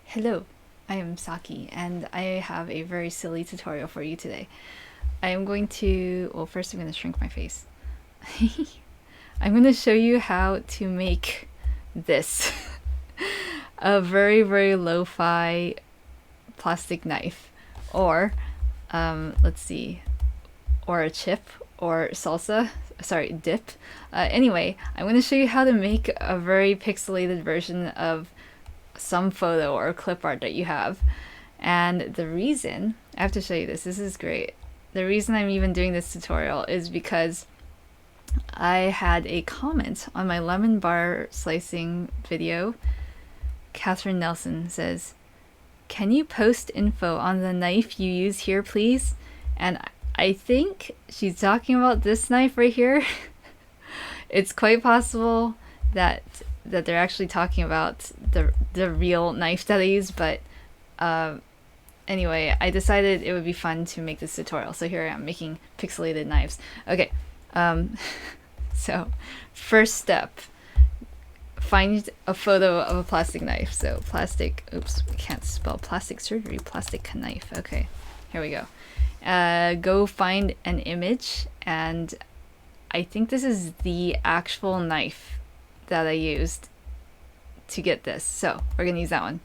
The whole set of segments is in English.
Hello, I am Saki, and I have a very silly tutorial for you today. I am going to, well, first I'm going to shrink my face. I'm going to show you how to make this a very, very lo-fi plastic knife, or, let's see, or a chip, or salsa, sorry, dip. Anyway, I'm going to show you how to make a very pixelated version of some photo or clip art that you have. And the reason, I have to show you this is great. The reason I'm even doing this tutorial is because I had a comment on my lemon bar slicing video. Catherine Nelson says, "Can you post info on the knife you use here, please?" And I think she's talking about this knife right here. It's quite possible that they're actually talking about the real knife that I use, but anyway, I decided it would be fun to make this tutorial, so here I am making pixelated knives. Okay, so first step, find a photo of a plastic knife. So plastic, oops, I can't spell plastic surgery, plastic knife. Okay, here we go. Go find an image, and I think this is the actual knife that I used to get this, so we're gonna use that one.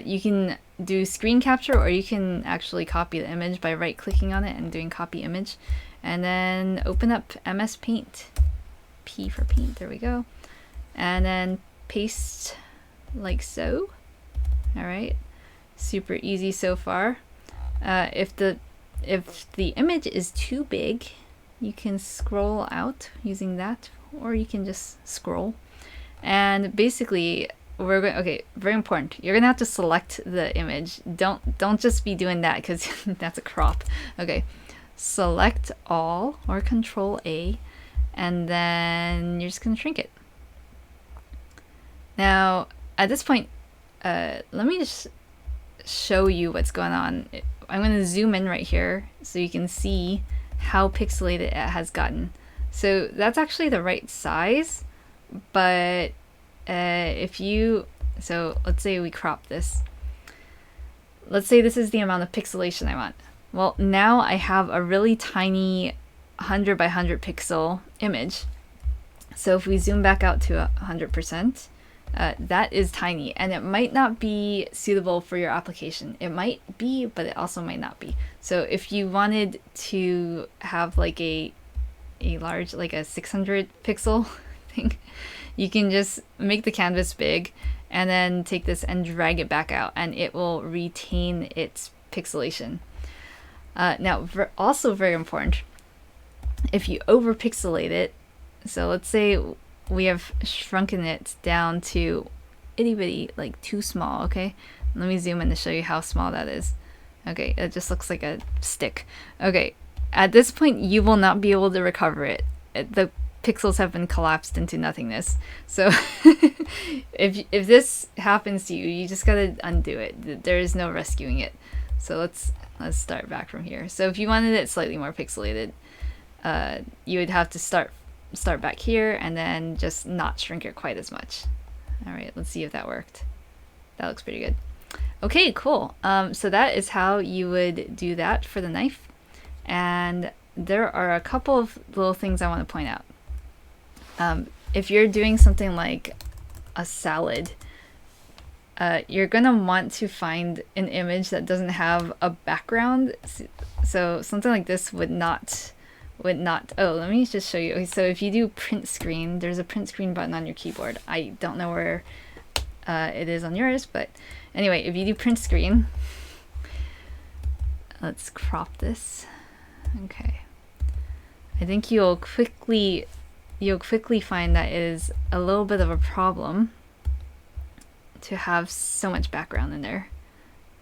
You can do screen capture, or you can actually copy the image by right clicking on it and doing copy image, and then open up MS Paint, P for paint, there we go, and then paste like so. All right, super easy so far. If the image is too big, you can scroll out using that, or you can just scroll. And basically we're going, okay, very important, you're gonna have to select the image. Don't just be doing that, because that's a crop. Okay, select all or Control A, and then you're just gonna shrink it. Now at this point, let me just show you what's going on. I'm going to zoom in right here so you can see how pixelated it has gotten. So that's actually the right size, but if you, so let's say we crop this. Let's say this is the amount of pixelation I want. Well, now I have a really tiny 100 by 100 pixel image. So if we zoom back out to 100%, that is tiny, and it might not be suitable for your application. It might be, but it also might not be. So if you wanted to have like a large, like a 600 pixel thing, you can just make the canvas big and then take this and drag it back out, and it will retain its pixelation. Now, also very important, if you over pixelate it, so let's say we have shrunken it down to itty bitty, like too small. Okay, let me zoom in to show you how small that is. Okay, it just looks like a stick. Okay, at this point you will not be able to recover it. The pixels have been collapsed into nothingness. So if this happens to you, you just gotta undo it. There is no rescuing it. So let's start back from here. So if you wanted it slightly more pixelated, you would have to start back here and then just not shrink it quite as much. All right, let's see if that worked. That looks pretty good. Okay, cool. So that is how you would do that for the knife. And there are a couple of little things I want to point out. If you're doing something like a salad, you're gonna want to find an image that doesn't have a background. So something like this would not, oh, let me just show you. Okay, so if you do print screen, there's a print screen button on your keyboard. I don't know where it is on yours, but anyway, if you do print screen, let's crop this. Okay, I think you'll quickly find that it is a little bit of a problem to have so much background in there.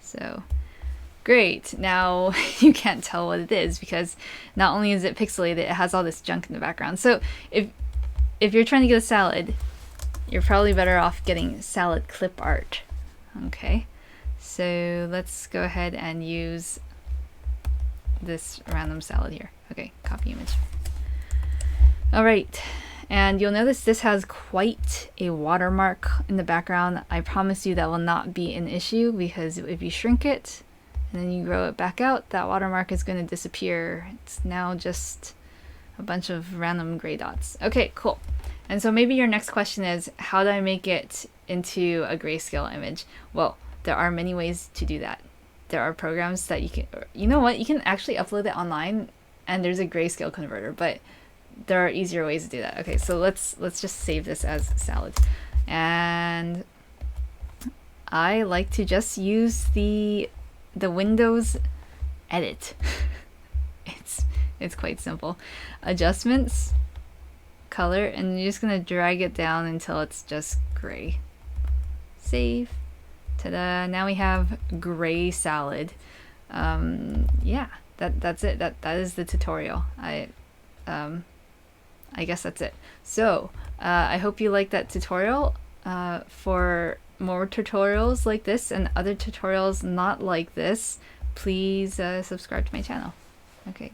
So great, now you can't tell what it is, because not only is it pixelated, it has all this junk in the background. So if you're trying to get a salad, you're probably better off getting salad clip art. Okay, so let's go ahead and use this random salad here. Okay, copy image. All right, And you'll notice this has quite a watermark in the background. I promise you that will not be an issue, because if you shrink it and then you grow it back out, that watermark is going to disappear. It's now just a bunch of random gray dots. Okay, cool. And so maybe your next question is, how do I make it into a grayscale image? Well, there are many ways to do that. There are programs that you can, you know what, you can actually upload it online and there's a grayscale converter, but there are easier ways to do that. Okay, so let's just save this as salad. And I like to just use the Windows edit. It's quite simple. Adjustments, color, and you're just gonna drag it down until it's just gray. Save. Ta-da! Now we have gray salad. Yeah, that's it. That is the tutorial. I guess that's it. So I hope you liked that tutorial. For more tutorials like this and other tutorials not like this, please subscribe to my channel. Okay.